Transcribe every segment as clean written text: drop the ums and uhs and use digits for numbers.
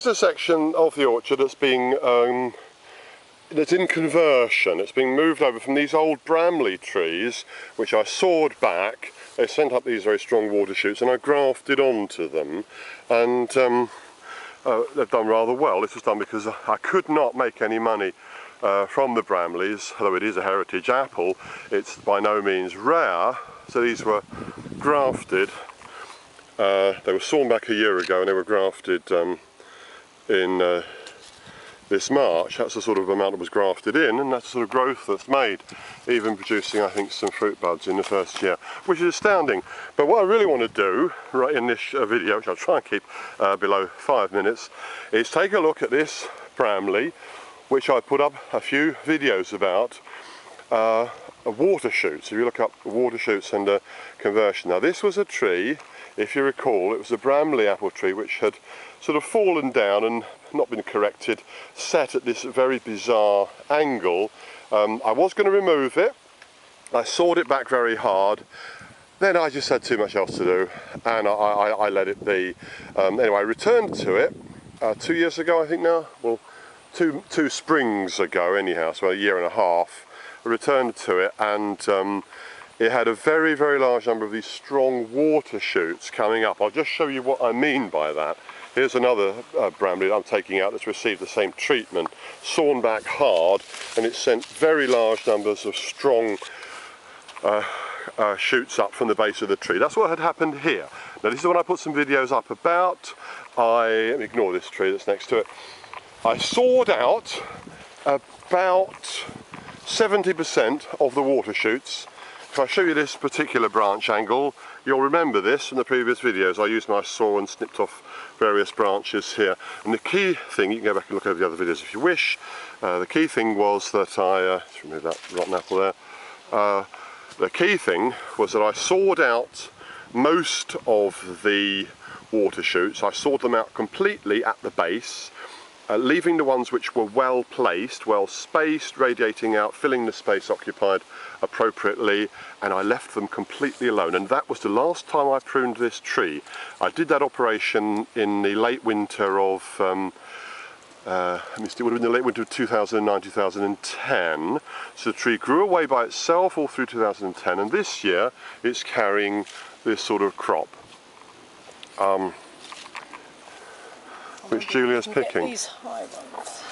It's a section of the orchard that's being that's in conversion. It's being moved over from these old Bramley trees, which I sawed back. They sent up these very strong water shoots, and I grafted onto them, and they've done rather well. This was done because I could not make any money from the Bramleys, although it is a heritage apple. It's by no means rare, so these were grafted. They were sawn back a year ago, and they were grafted in this March. That's the sort of amount that was grafted in, and that's the sort of growth that's made, even producing, I think, some fruit buds in the first year, which is astounding. But what I really want to do right in this video, which I'll try and keep below 5 minutes, is take a look at this Bramley, which I put up a few videos about, watershoots. If you look up watershoots and conversion. Now, this was a tree, if you recall, it was a Bramley apple tree which had sort of fallen down and not been corrected, set at this very bizarre angle. I was going to remove it. I sawed it back very hard. Then I just had too much else to do, and I let it be. Anyway, I returned to it 2 years ago, I think now. Well, two springs ago anyhow, so a year and a half. I returned to it, and it had a very, very large number of these strong water shoots coming up. I'll just show you what I mean by that. Here's another Bramley that I'm taking out that's received the same treatment. Sawn back hard, and it sent very large numbers of strong shoots up from the base of the tree. That's what had happened here. Now, this is what I put some videos up about. Ignore this tree that's next to it. I sawed out about 70% of the water shoots. If I show you this particular branch angle, you'll remember this from the previous videos. I used my saw and snipped off various branches here. And the key thing, you can go back and look over the other videos if you wish, the key thing was that let's remove that rotten apple there. The key thing was that I sawed out most of the water shoots. I sawed them out completely at the base, leaving the ones which were well placed, well spaced, radiating out, filling the space occupied appropriately, and I left them completely alone. And that was the last time I pruned this tree. I did that operation in the late winter of, it would have been the late winter of 2009, 2010. So the tree grew away by itself all through 2010, and this year it's carrying this sort of crop. Which Julia's picking. These high ones.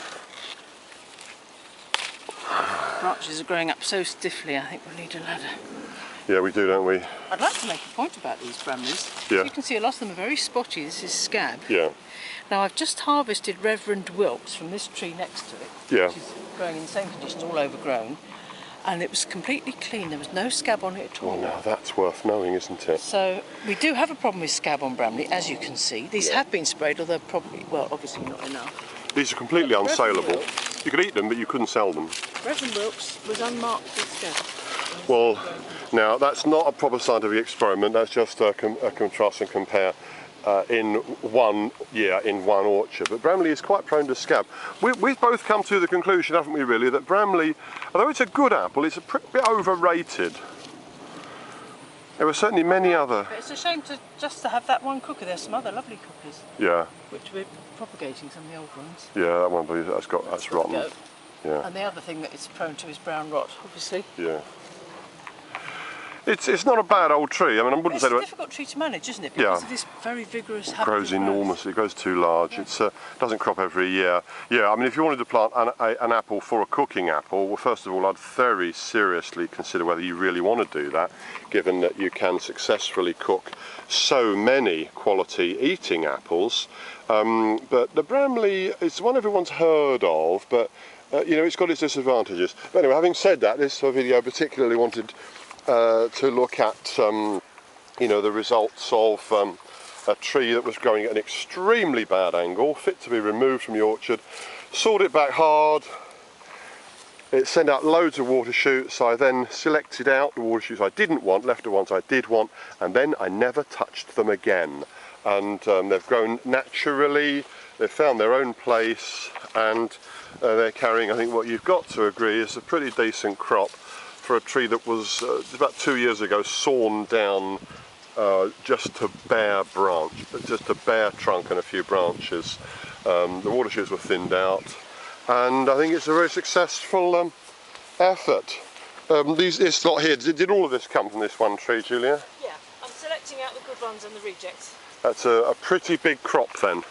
Branches are growing up so stiffly, I think we'll need a ladder. Yeah, we do, don't we? I'd like to make a point about these Bramleys. Yeah. As you can see, a lot of them are very spotty. This is scab. Yeah. Now, I've just harvested Reverend Wilkes from this tree next to it, Yeah. which is growing in the same conditions, all overgrown, and it was completely clean. There was no scab on it at all. Well, now that's worth knowing, isn't it? So we do have a problem with scab on Bramley, as you can see. These have been sprayed, although probably, well, obviously not enough. These are completely unsaleable. You could eat them, but you couldn't sell them. Reverend Wilkes was unmarked with scab. Well, now that's not a proper scientific experiment. That's just a contrast and compare in one year in one orchard. But Bramley is quite prone to scab. We've both come to the conclusion, haven't we, really, that Bramley, although it's a good apple, it's a bit overrated. There were certainly many other. But it's a shame just to have that one cooker. There's some other lovely cookers. Yeah. Which we're propagating, some of the old ones. Yeah, that one, that's rotten. Go. Yeah. And the other thing that it's prone to is brown rot, obviously. Yeah. It's not a bad old tree. I mean, I wouldn't say it's a difficult tree to manage, isn't it? Because of this very vigorous habit. It grows enormously. It grows too large. Yeah. It doesn't crop every year. Yeah, I mean, if you wanted to plant an apple for a cooking apple, well, first of all, I'd very seriously consider whether you really want to do that, given that you can successfully cook so many quality eating apples. But the Bramley is one everyone's heard of, but you know, it's got its disadvantages. But anyway, having said that, this video particularly wanted to look at you know, the results of a tree that was growing at an extremely bad angle, fit to be removed from the orchard. Sawed it back hard. It sent out loads of water shoots. I then selected out the water shoots I didn't want, left the ones I did want, and then I never touched them again. And they've grown naturally, they've found their own place, and they're carrying, I think what you've got to agree, is a pretty decent crop for a tree that was about 2 years ago sawn down just to bare branch, just a bare trunk and a few branches. The water shoots were thinned out, and I think it's a very successful effort. This lot here, did all of this come from this one tree, Julia? Yeah, I'm selecting out the good ones and the rejects. That's a pretty big crop then.